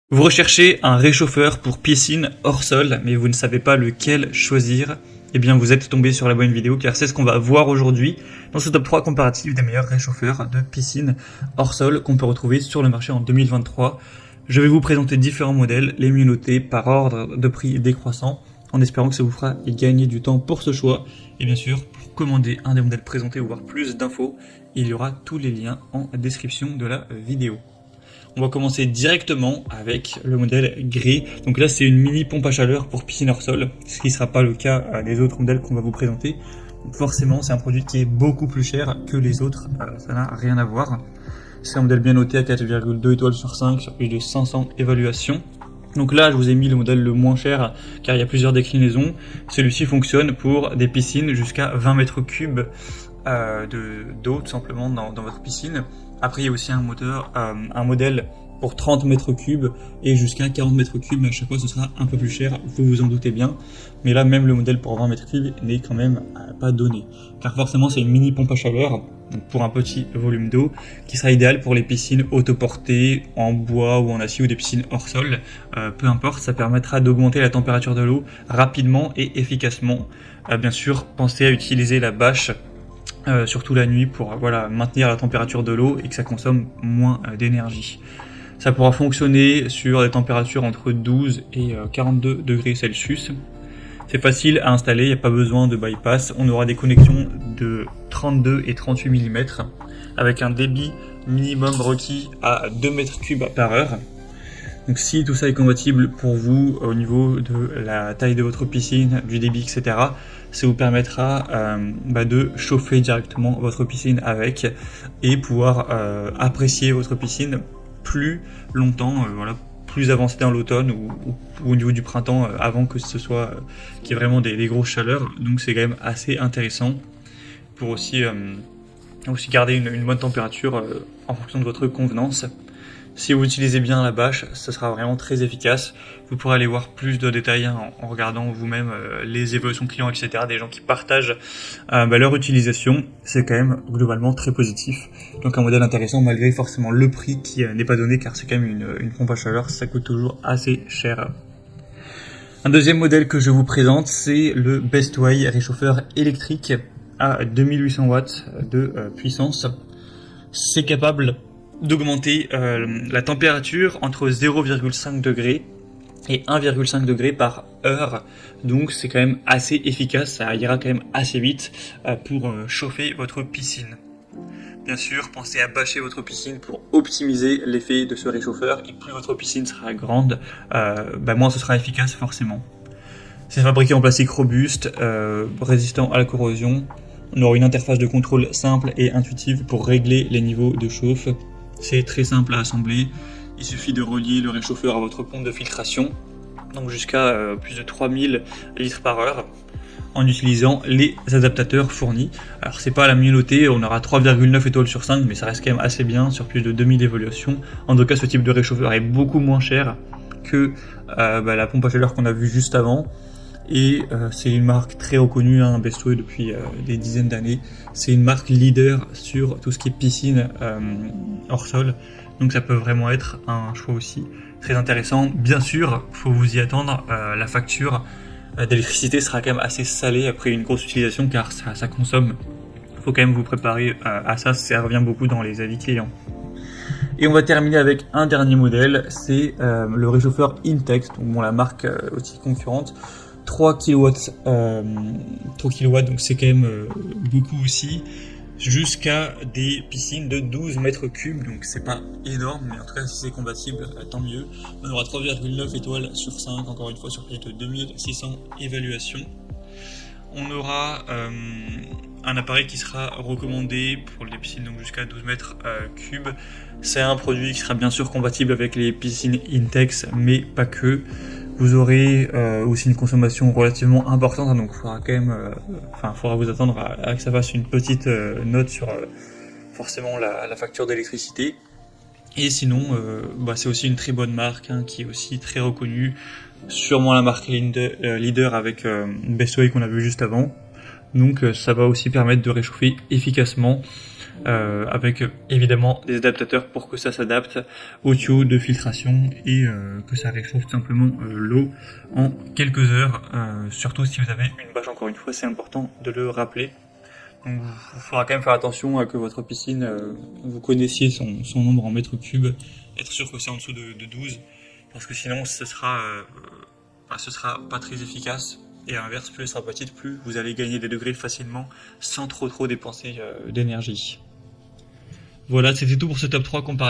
Vous recherchez un réchauffeur pour piscine hors sol, mais vous ne savez pas lequel choisir. Eh bien, vous êtes tombé sur la bonne vidéo, car c'est ce qu'on va voir aujourd'hui dans ce top 3 comparatif des meilleurs réchauffeurs de piscine hors sol qu'on peut retrouver sur le marché en 2023. Je vais vous présenter différents modèles, les mieux notés par ordre de prix décroissant, en espérant que ça vous fera gagner du temps pour ce choix. Et bien sûr, pour commander un des modèles présentés ou voir plus d'infos, il y aura tous les liens en description de la vidéo. On va commencer directement avec le modèle gris. Donc là, c'est une mini pompe à chaleur pour piscine hors sol, ce qui ne sera pas le cas des autres modèles qu'on va vous présenter. Donc forcément, c'est un produit qui est beaucoup plus cher que les autres, ça n'a rien à voir. C'est un modèle bien noté à 4,2 étoiles sur 5 sur plus de 500 évaluations. Donc là, je vous ai mis le modèle le moins cher car il y a plusieurs déclinaisons. Celui-ci fonctionne pour des piscines jusqu'à 20 mètres cubes d'eau tout simplement dans votre piscine. Après, il y a aussi un modèle pour 30 mètres cubes et jusqu'à 40 mètres cubes, mais à chaque fois ce sera un peu plus cher, vous vous en doutez bien. Mais là, même le modèle pour 20 mètres cubes n'est quand même pas donné. Car forcément, c'est une mini pompe à chaleur, donc pour un petit volume d'eau, qui sera idéal pour les piscines autoportées, en bois ou en acier ou des piscines hors sol. Peu importe, ça permettra d'augmenter la température de l'eau rapidement et efficacement. Bien sûr, pensez à utiliser la bâche surtout la nuit pour maintenir la température de l'eau et que ça consomme moins d'énergie. Ça pourra fonctionner sur des températures entre 12 et 42 degrés Celsius. C'est facile à installer, il n'y a pas besoin de bypass. On aura des connexions de 32 et 38 mm avec un débit minimum requis à 2 mètres cubes par heure. Donc si tout ça est compatible pour vous au niveau de la taille de votre piscine, du débit, etc., ça vous permettra de chauffer directement votre piscine avec et pouvoir apprécier votre piscine plus longtemps, plus avancé dans l'automne ou au niveau du printemps avant que ce soit qu'il y ait vraiment des grosses chaleurs. Donc c'est quand même assez intéressant pour aussi garder une bonne température en fonction de votre convenance. Si vous utilisez bien la bâche, ça sera vraiment très efficace. Vous pourrez aller voir plus de détails en regardant vous-même les évolutions clients, etc. Des gens qui partagent leur utilisation. C'est quand même globalement très positif. Donc un modèle intéressant malgré forcément le prix qui n'est pas donné car c'est quand même une pompe à chaleur. Ça coûte toujours assez cher. Un deuxième modèle que je vous présente, c'est le Bestway réchauffeur électrique à 2800 watts de puissance. C'est capable d'augmenter la température entre 0,5 degrés et 1,5 degrés par heure. Donc c'est quand même assez efficace, ça ira quand même assez vite pour chauffer votre piscine. Bien sûr, pensez à bâcher votre piscine pour optimiser l'effet de ce réchauffeur et plus votre piscine sera grande, moins ce sera efficace forcément. C'est fabriqué en plastique robuste, résistant à la corrosion. On aura une interface de contrôle simple et intuitive pour régler les niveaux de chauffe. C'est très simple à assembler, il suffit de relier le réchauffeur à votre pompe de filtration, donc jusqu'à plus de 3000 litres par heure, en utilisant les adaptateurs fournis. Alors c'est pas la mieux notée, on aura 3,9 étoiles sur 5, mais ça reste quand même assez bien sur plus de 2000 évaluations. En tout cas, ce type de réchauffeur est beaucoup moins cher que la pompe à chaleur qu'on a vue juste avant. Et c'est une marque très reconnue, Bestway depuis des dizaines d'années. C'est une marque leader sur tout ce qui est piscine hors sol. Donc ça peut vraiment être un choix aussi très intéressant. Bien sûr, faut vous y attendre, la facture d'électricité sera quand même assez salée après une grosse utilisation car ça consomme. Faut quand même vous préparer à ça, ça revient beaucoup dans les avis clients. Et on va terminer avec un dernier modèle, c'est le réchauffeur Intex, donc la marque aussi concurrente. 3 kW, donc c'est quand même beaucoup aussi, jusqu'à des piscines de 12 mètres cubes, donc c'est pas énorme, mais en tout cas si c'est compatible, tant mieux. On aura 3,9 étoiles sur 5, encore une fois sur plus de 2600 évaluations. On aura un appareil qui sera recommandé pour les piscines donc jusqu'à 12 mètres cubes. C'est un produit qui sera bien sûr compatible avec les piscines Intex, mais pas que. Vous aurez aussi une consommation relativement importante, donc il faudra quand même, faudra vous attendre à que ça fasse une petite note sur forcément la facture d'électricité. Et sinon, c'est aussi une très bonne marque qui est aussi très reconnue, sûrement la marque leader avec Bestway qu'on a vu juste avant. Donc ça va aussi permettre de réchauffer efficacement avec évidemment des adaptateurs pour que ça s'adapte au tuyau de filtration et que ça réchauffe tout simplement l'eau en quelques heures, surtout si vous avez une bâche. Encore une fois, c'est important de le rappeler. Donc il faudra quand même faire attention à que votre piscine, vous connaissiez son nombre en mètres cubes, être sûr que c'est en dessous de 12, parce que sinon ce sera pas très efficace. Et à l'inverse, plus elle sera petite, plus vous allez gagner des degrés facilement sans trop dépenser d'énergie. Voilà, c'était tout pour ce top 3 comparatif.